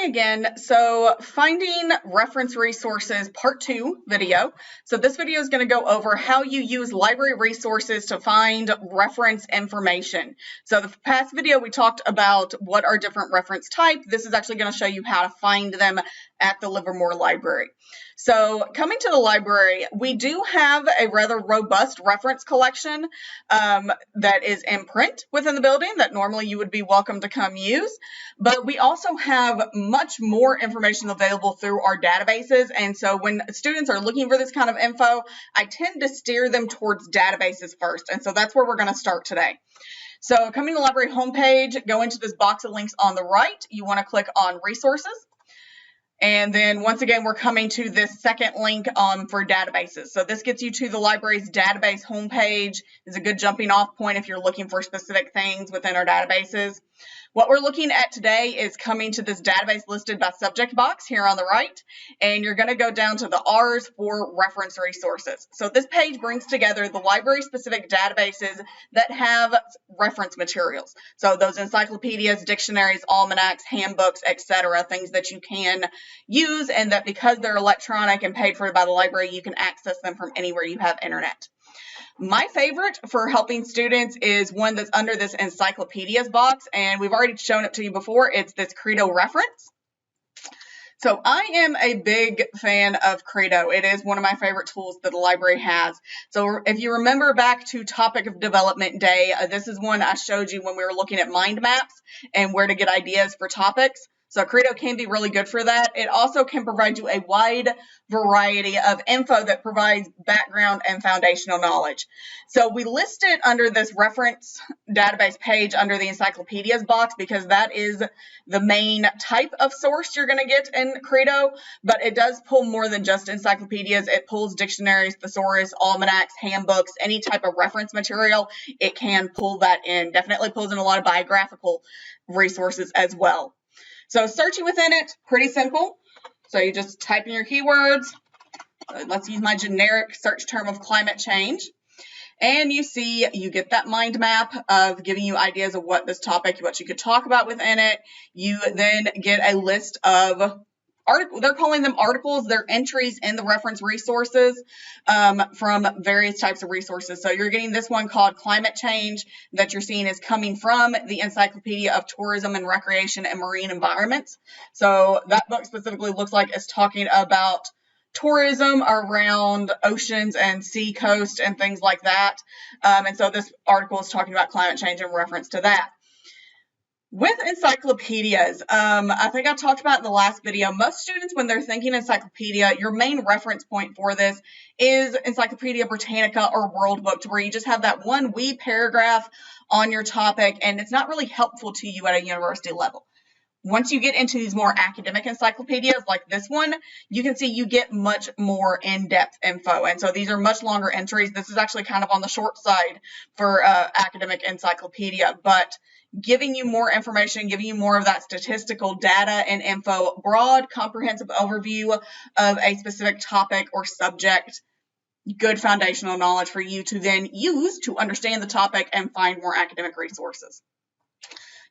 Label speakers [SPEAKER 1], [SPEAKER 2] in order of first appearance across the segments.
[SPEAKER 1] Hi again. So finding reference resources part 2 video. So this video is going to go over how you use library resources to find reference information. So the past video we talked about what are different reference types. This is actually going to show you how to find them at the Livermore Library. So coming to the library, we do have a rather robust reference collection that is in print within the building that normally you would be welcome to come use. But we also have much more information available through our databases. And so when students are looking for this kind of info, I tend to steer them towards databases first. And so that's where we're going to start today. So coming to the library homepage, go into this box of links on the right. You want to click on resources. And then once again, we're coming to this second link for databases. So this gets you to the library's database homepage. It's a good jumping off point if you're looking for specific things within our databases. What we're looking at today is coming to this database listed by subject box here on the right, and you're going to go down to the R's for reference resources. So this page brings together the library-specific databases that have reference materials. So those encyclopedias, dictionaries, almanacs, handbooks, etc., things that you can use, and that because they're electronic and paid for by the library, you can access them from anywhere you have internet. My favorite for helping students is one that's under this encyclopedias box, and we've already shown it to you before. It's this Credo reference. So I am a big fan of Credo. It is one of my favorite tools that the library has. So if you remember back to Topic of Development Day, this is one I showed you when we were looking at mind maps and where to get ideas for topics. So Credo can be really good for that. It also can provide you a wide variety of info that provides background and foundational knowledge. So we list it under this reference database page under the encyclopedias box because that is the main type of source you're going to get in Credo, but it does pull more than just encyclopedias. It pulls dictionaries, thesaurus, almanacs, handbooks, any type of reference material. It can pull that in. Definitely pulls in a lot of biographical resources as well. So searching within it, pretty simple. So you just type in your keywords. Let's use my generic search term of climate change. And you see, you get that mind map of giving you ideas of what this topic, what you could talk about within it. You then get a list of articles. They're calling them articles. They're entries in the reference resources from various types of resources. So you're getting this one called Climate Change that you're seeing is coming from the Encyclopedia of Tourism and Recreation and Marine Environments. So that book specifically looks like it's talking about tourism around oceans and sea coast and things like that. And so this article is talking about climate change in reference to that. With encyclopedias, I think I talked about in the last video, most students, when they're thinking encyclopedia, your main reference point for this is Encyclopedia Britannica or World Book, to where you just have that one wee paragraph on your topic, and it's not really helpful to you at a university level. Once you get into these more academic encyclopedias like this one, you can see you get much more in-depth info. And so these are much longer entries. This is actually kind of on the short side for academic encyclopedia, but giving you more information, giving you more of that statistical data and info, broad, comprehensive overview of a specific topic or subject, good foundational knowledge for you to then use to understand the topic and find more academic resources.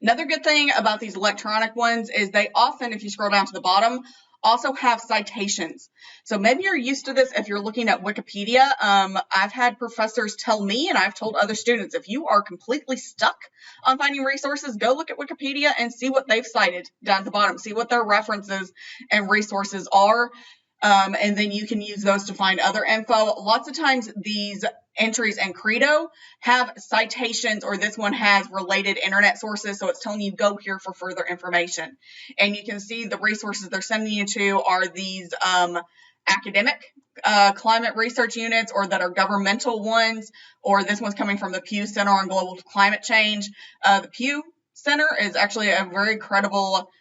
[SPEAKER 1] Another good thing about these electronic ones is they often, if you scroll down to the bottom, also have citations. So maybe you're used to this if you're looking at Wikipedia. I've had professors tell me, and I've told other students, if you are completely stuck on finding resources, go look at Wikipedia and see what they've cited down at the bottom. See what their references and resources are. And then you can use those to find other info. Lots of times these entries in Credo have citations, or this one has related internet sources, so it's telling you go here for further information. And you can see the resources they're sending you to are these academic climate research units, or that are governmental ones, or this one's coming from the Pew Center on Global Climate Change. The Pew Center is actually a very credible.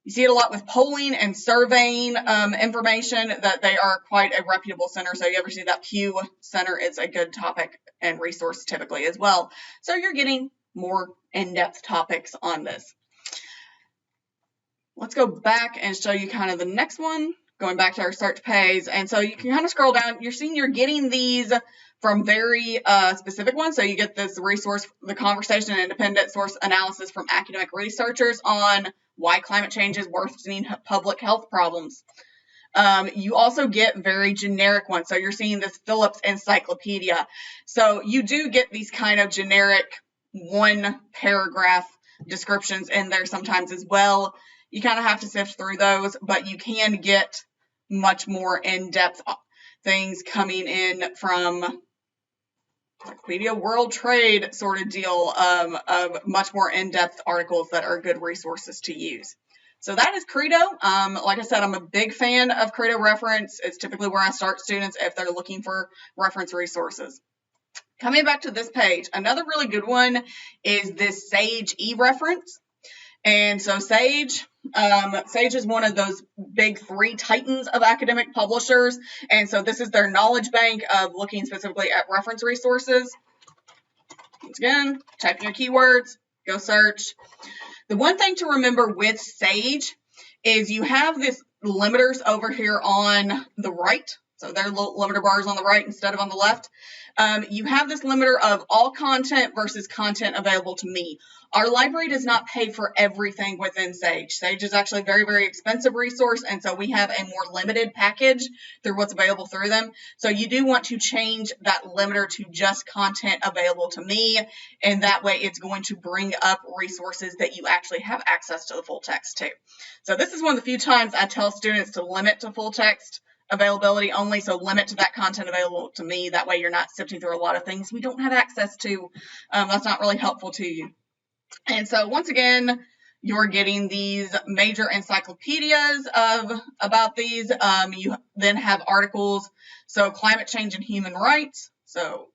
[SPEAKER 1] You see it a lot with polling and surveying information, that they are quite a reputable center. So you ever see that Pew Center, it's a good topic and resource typically as well. So you're getting more in-depth topics on this. Let's go back and show you kind of the next one, going back to our search page. And so you can kind of scroll down. You're seeing you're getting these from very specific ones. So you get this resource, the conversation and independent source analysis from academic researchers on why climate change is worsening public health problems. You also get very generic ones. So you're seeing this Phillips Encyclopedia. So you do get these kind of generic one paragraph descriptions in there sometimes as well. You kind of have to sift through those, but you can get much more in-depth things coming in from Encyclopedia World Trade sort of deal of much more in-depth articles that are good resources to use. So that is Credo. Like I said, I'm a big fan of Credo Reference. It's typically where I start students if they're looking for reference resources. Coming back to this page, another really good one is this Sage eReference. And so Sage is one of those big three titans of academic publishers. And so this is their knowledge bank of looking specifically at reference resources. Once again, type in your keywords, go search. The one thing to remember with Sage is you have this limiters over here on the right. So their little limiter bars on the right instead of on the left. You have this limiter of all content versus content available to me. Our library does not pay for everything within Sage. Sage is actually a very, very expensive resource, and so we have a more limited package through what's available through them. So you do want to change that limiter to just content available to me, and that way it's going to bring up resources that you actually have access to the full text to. So this is one of the few times I tell students to limit to full text availability only, so limit to that content available to me. That way you're not sifting through a lot of things we don't have access to. That's not really helpful to you. And so once again, you're getting these major encyclopedias about these. You then have articles, so climate change and human rights. So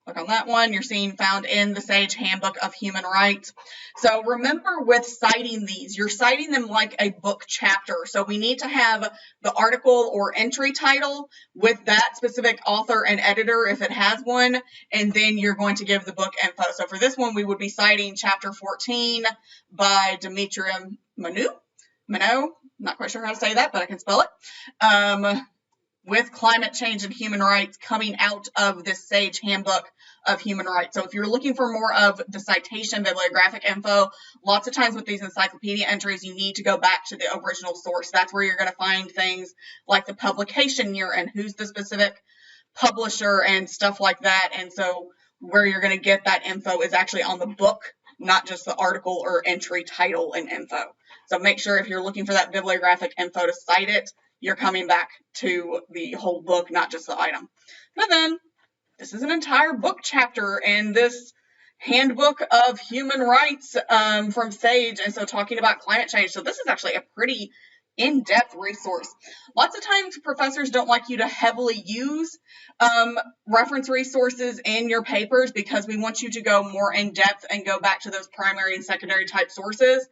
[SPEAKER 1] click on that one. You're seeing found in the Sage Handbook of Human Rights. So remember with citing these, you're citing them like a book chapter. So we need to have the article or entry title with that specific author and editor if it has one, and then you're going to give the book info. So for this one, we would be citing chapter 14 by Dimitri Minot. Not quite sure how to say that, but I can spell it. With climate change and human rights coming out of this Sage Handbook of Human Rights. So if you're looking for more of the citation bibliographic info, lots of times with these encyclopedia entries, you need to go back to the original source. That's where you're going to find things like the publication year and who's the specific publisher and stuff like that. And so where you're going to get that info is actually on the book, not just the article or entry title and info. So make sure if you're looking for that bibliographic info to cite it, you're coming back to the whole book, not just the item. But then, this is an entire book chapter in this Handbook of Human Rights from Sage, and so talking about climate change. So this is actually a pretty in-depth resource. Lots of times professors don't like you to heavily use reference resources in your papers because we want you to go more in-depth and go back to those primary and secondary type sources.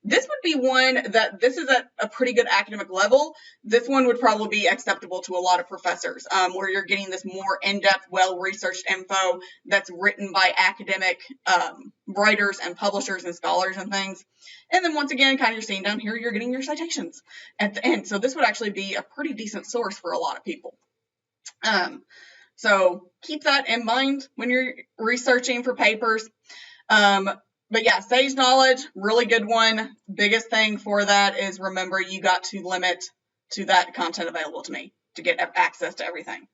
[SPEAKER 1] This would be one that this is at a pretty good academic level. This one would probably be acceptable to a lot of professors where you're getting this more in-depth, well-researched info that's written by academic writers and publishers and scholars and things. And then once again, kind of you're seeing down here, you're getting your citations at the end. So this would actually be a pretty decent source for a lot of people. So keep that in mind when you're researching for papers. But yeah, Sage Knowledge, really good one. Biggest thing for that is remember you got to limit to that content available to me to get access to everything.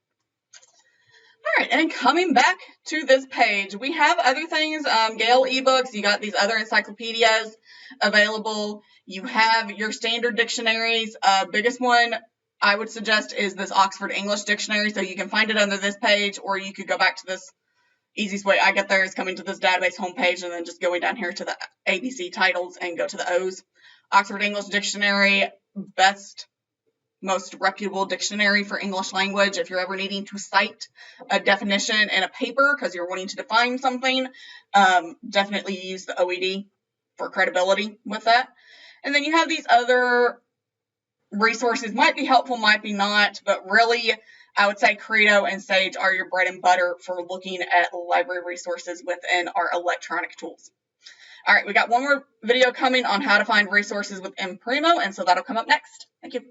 [SPEAKER 1] All right, and coming back to this page, we have other things, Gale eBooks, you got these other encyclopedias available. You have your standard dictionaries. Biggest one I would suggest is this Oxford English Dictionary. So you can find it under this page, or you could go back to this. Easiest way I get there is coming to this database homepage and then just going down here to the ABC titles and go to the O's. Oxford English Dictionary, best, most reputable dictionary for English language. If you're ever needing to cite a definition in a paper because you're wanting to define something, definitely use the OED for credibility with that. And then you have these other resources, might be helpful, might be not, but really I would say Credo and Sage are your bread and butter for looking at library resources within our electronic tools. All right, we got one more video coming on how to find resources with Imprimo, and so that'll come up next. Thank you.